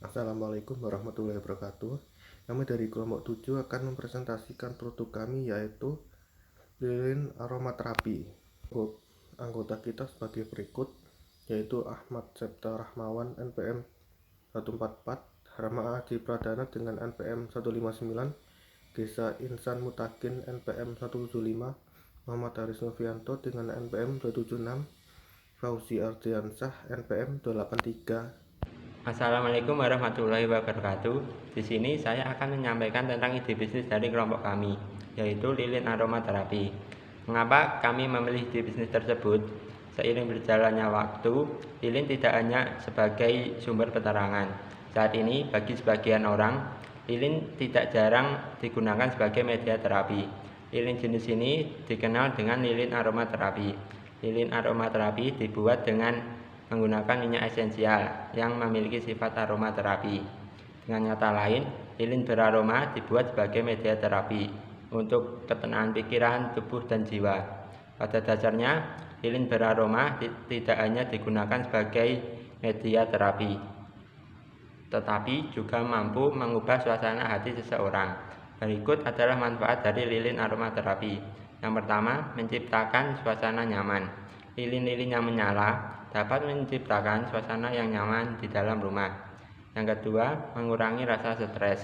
Assalamualaikum warahmatullahi wabarakatuh. Kami dari kelompok 7 akan mempresentasikan produk kami, yaitu lilin aromaterapi. Anggota kita sebagai berikut, yaitu Ahmad Septa Rahmawan NPM 144, Harma Aji Pradana dengan NPM 159, Gesa Insan Mutakin NPM 175, Muhammad Haris Novianto dengan NPM 276, Fauzi Ardiansah NPM 283. Assalamualaikum warahmatullahi wabarakatuh. Di sini saya akan menyampaikan tentang ide bisnis dari kelompok kami, yaitu lilin aromaterapi. Mengapa kami memilih ide bisnis tersebut? Seiring berjalannya waktu, lilin tidak hanya sebagai sumber penerangan. Saat ini, bagi sebagian orang, lilin tidak jarang digunakan sebagai media terapi. Lilin jenis ini dikenal dengan lilin aromaterapi. Lilin aromaterapi dibuat dengan menggunakan minyak esensial yang memiliki sifat aromaterapi. Dengan kata lain, lilin beraroma dibuat sebagai media terapi untuk ketenangan pikiran, tubuh, dan jiwa. Pada dasarnya, lilin beraroma tidak hanya digunakan sebagai media terapi, tetapi juga mampu mengubah suasana hati seseorang. Berikut adalah manfaat dari lilin aromaterapi. Yang pertama, menciptakan suasana nyaman. Lilin-lilin yang menyala dapat menciptakan suasana yang nyaman di dalam rumah. Yang kedua, mengurangi rasa stres.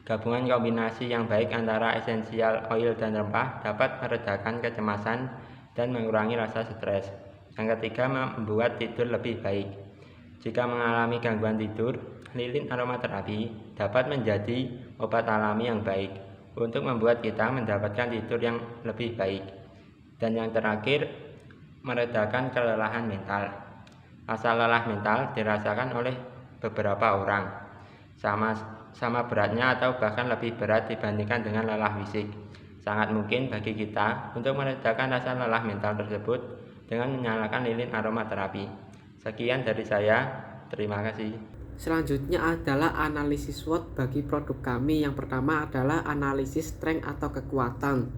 Gabungan kombinasi yang baik antara esensial oil dan rempah dapat meredakan kecemasan dan mengurangi rasa stres. Yang ketiga, membuat tidur lebih baik. Jika mengalami gangguan tidur, lilin aromaterapi dapat menjadi obat alami yang baik untuk membuat kita mendapatkan tidur yang lebih baik. Dan yang terakhir, meredakan kelelahan mental. Rasa lelah mental dirasakan oleh beberapa orang, sama beratnya atau bahkan lebih berat dibandingkan dengan lelah fisik. Sangat mungkin bagi kita untuk meredakan rasa lelah mental tersebut dengan menyalakan lilin aromaterapi. Sekian dari saya, terima kasih. Selanjutnya adalah analisis SWOT bagi produk kami. Yang pertama adalah analisis strength atau kekuatan.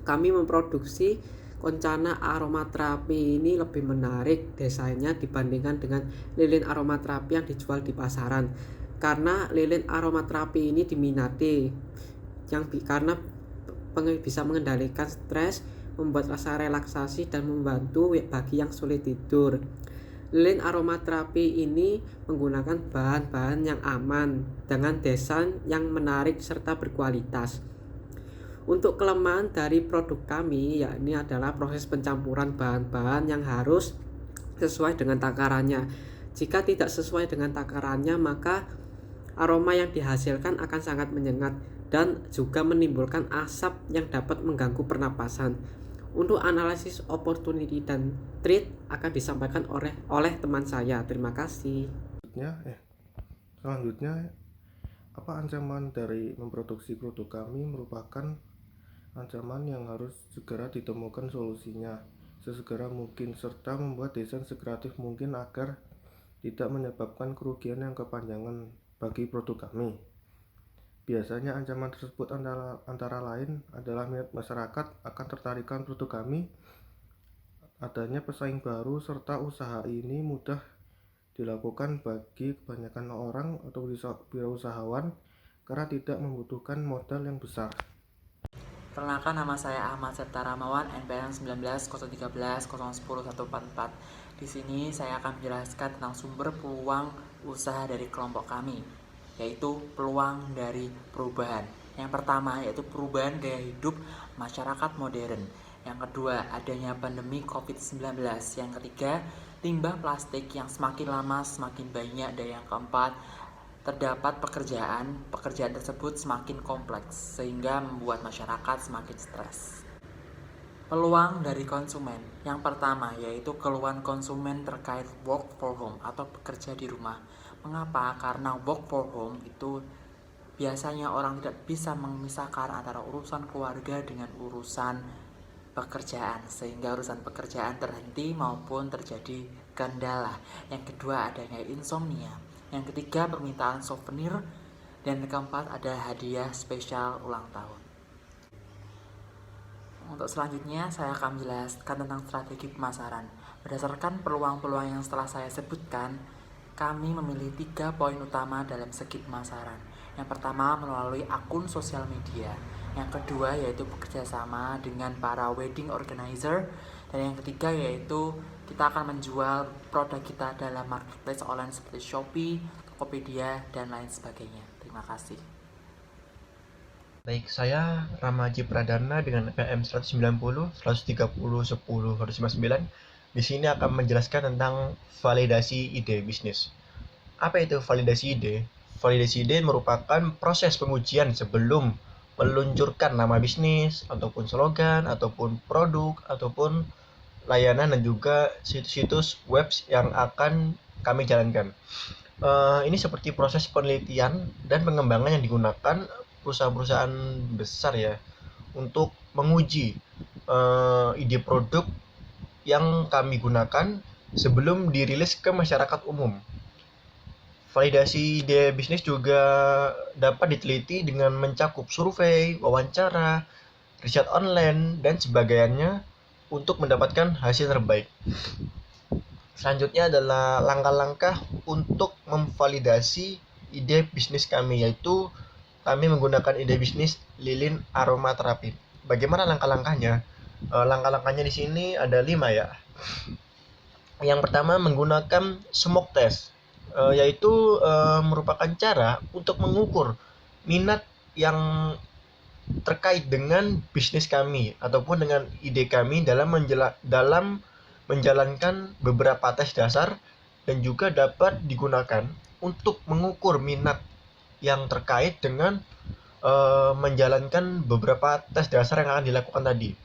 Kami memproduksi Kencana aromaterapi ini lebih menarik desainnya dibandingkan dengan lilin aromaterapi yang dijual di pasaran. Karena lilin aromaterapi ini diminati karena bisa mengendalikan stres, membuat rasa relaksasi dan membantu bagi yang sulit tidur. Lilin aromaterapi ini menggunakan bahan-bahan yang aman dengan desain yang menarik serta berkualitas. Untuk kelemahan dari produk kami, yakni adalah proses pencampuran bahan-bahan yang harus sesuai dengan takarannya. Jika tidak sesuai dengan takarannya, maka aroma yang dihasilkan akan sangat menyengat dan juga menimbulkan asap yang dapat mengganggu pernapasan. Untuk analisis opportunity dan threat akan disampaikan oleh teman saya. Terima kasih. Selanjutnya, apa ancaman dari memproduksi produk kami? Merupakan ancaman yang harus segera ditemukan solusinya sesegera mungkin, serta membuat desain sekreatif mungkin agar tidak menyebabkan kerugian yang kepanjangan bagi produk kami. Biasanya ancaman tersebut antara lain adalah minat masyarakat akan tertarikan produk kami, adanya pesaing baru, serta usaha ini mudah dilakukan bagi kebanyakan orang atau wirausahawan karena tidak membutuhkan modal yang besar. Perkenalkan, nama saya Ahmad Septa Rahmawan, NPM 19 013 010 144. Di sini saya akan menjelaskan tentang sumber peluang usaha dari kelompok kami, yaitu peluang dari perubahan. Yang pertama yaitu perubahan gaya hidup masyarakat modern. Yang kedua, adanya pandemi COVID-19. Yang ketiga, limbah plastik yang semakin lama semakin banyak. Dan yang keempat, terdapat pekerjaan tersebut semakin kompleks sehingga membuat masyarakat semakin stres. Peluang dari konsumen. Yang pertama yaitu keluhan konsumen terkait work for home atau bekerja di rumah. Mengapa? Karena work for home itu biasanya orang tidak bisa memisahkan antara urusan keluarga dengan urusan pekerjaan, sehingga urusan pekerjaan terhenti maupun terjadi kendala. Yang kedua, adanya insomnia. Yang ketiga, permintaan souvenir. Dan yang keempat, ada hadiah spesial ulang tahun. Untuk selanjutnya, saya akan menjelaskan tentang strategi pemasaran. Berdasarkan peluang-peluang yang setelah saya sebutkan, Kami memilih 3 poin utama dalam segi pemasaran. Yang pertama melalui akun sosial media. Yang kedua yaitu bekerja sama dengan para wedding organizer. Dan yang ketiga yaitu kita akan menjual produk kita dalam marketplace online seperti Shopee, Tokopedia, dan lain sebagainya. Terima kasih. Baik, saya Ramaji Pradana dengan PM 190, 130, 10, 159. Di sini akan menjelaskan tentang validasi ide bisnis. Apa itu validasi ide? Validasi ide merupakan proses pengujian sebelum meluncurkan nama bisnis, ataupun slogan, ataupun produk, ataupun layanan, dan juga situs-situs web yang akan kami jalankan. Ini seperti proses penelitian dan pengembangan yang digunakan perusahaan-perusahaan besar ya untuk menguji ide produk yang kami gunakan sebelum dirilis ke masyarakat umum. Validasi ide bisnis juga dapat diteliti dengan mencakup survei, wawancara, riset online, dan sebagainya untuk mendapatkan hasil terbaik. Selanjutnya adalah langkah-langkah untuk memvalidasi ide bisnis kami, yaitu kami menggunakan ide bisnis lilin aromaterapi. Bagaimana langkah-langkahnya? Langkah-langkahnya di sini ada 5 ya. Yang pertama menggunakan smoke test, yaitu merupakan cara untuk mengukur minat yang terkait dengan bisnis kami ataupun dengan ide kami dalam menjalankan beberapa tes dasar, dan juga dapat digunakan untuk mengukur minat yang terkait dengan menjalankan beberapa tes dasar yang akan dilakukan tadi.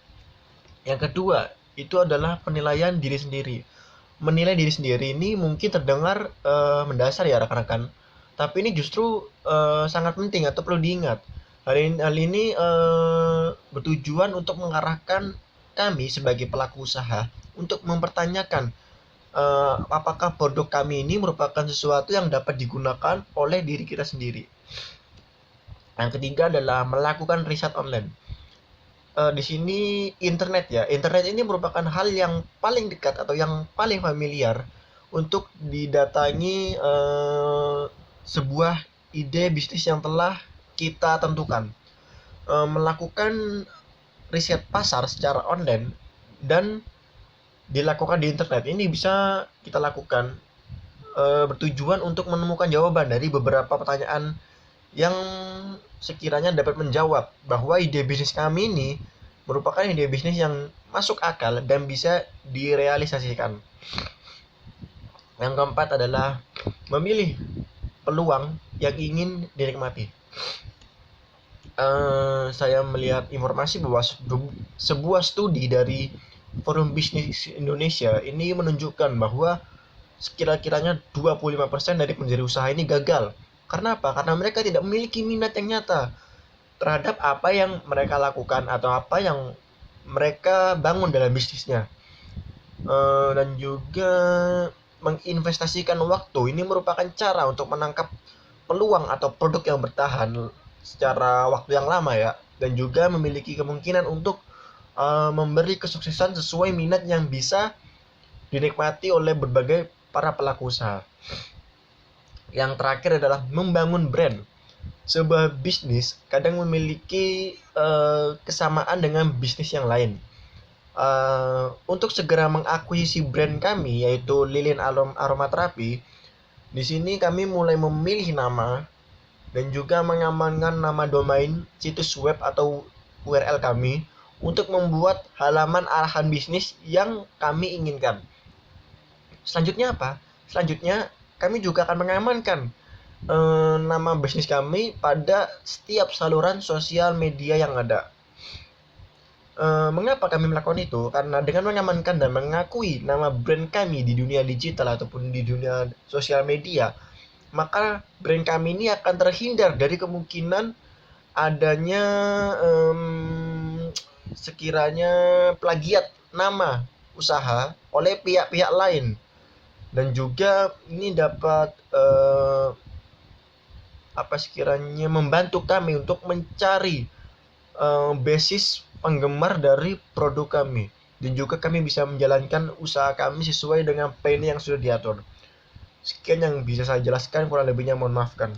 Yang kedua, itu adalah penilaian diri sendiri. Menilai diri sendiri ini mungkin terdengar mendasar ya rekan-rekan, tapi ini justru sangat penting atau perlu diingat. Hal ini bertujuan untuk mengarahkan kami sebagai pelaku usaha untuk mempertanyakan apakah produk kami ini merupakan sesuatu yang dapat digunakan oleh diri kita sendiri. Yang ketiga adalah melakukan riset online. Di sini internet ya. Internet ini merupakan hal yang paling dekat atau yang paling familiar untuk didatangi sebuah ide bisnis yang telah kita tentukan. Melakukan riset pasar secara online dan dilakukan di internet ini bisa kita lakukan bertujuan untuk menemukan jawaban dari beberapa pertanyaan yang sekiranya dapat menjawab bahwa ide bisnis kami ini merupakan ide bisnis yang masuk akal dan bisa direalisasikan. Yang keempat adalah memilih peluang yang ingin dinikmati. Saya melihat informasi bahwa sebuah studi dari Forum Bisnis Indonesia ini menunjukkan bahwa sekira-kiranya 25% dari pendiri usaha ini gagal. Karena apa? Karena mereka tidak memiliki minat yang nyata terhadap apa yang mereka lakukan atau apa yang mereka bangun dalam bisnisnya. Dan juga menginvestasikan waktu ini merupakan cara untuk menangkap peluang atau produk yang bertahan secara waktu yang lama ya, dan juga memiliki kemungkinan untuk memberi kesuksesan sesuai minat yang bisa dinikmati oleh berbagai para pelaku usaha. Yang terakhir adalah membangun brand. Sebuah bisnis kadang memiliki kesamaan dengan bisnis yang lain. Untuk segera mengakuisisi brand kami yaitu Lilin Aromaterapi, di sini kami mulai memilih nama dan juga mengamankan nama domain situs web atau URL kami untuk membuat halaman arahan bisnis yang kami inginkan. Selanjutnya apa? Selanjutnya kami juga akan mengamankan nama bisnis kami pada setiap saluran sosial media yang ada. Mengapa kami melakukan itu? Karena dengan mengamankan dan mengakui nama brand kami di dunia digital ataupun di dunia sosial media, maka brand kami ini akan terhindar dari kemungkinan adanya sekiranya plagiat nama usaha oleh pihak-pihak lain. Dan juga ini dapat sekiranya membantu kami untuk mencari basis penggemar dari produk kami, dan juga kami bisa menjalankan usaha kami sesuai dengan plan yang sudah diatur. Sekian yang bisa saya jelaskan, kurang lebihnya mohon maafkan.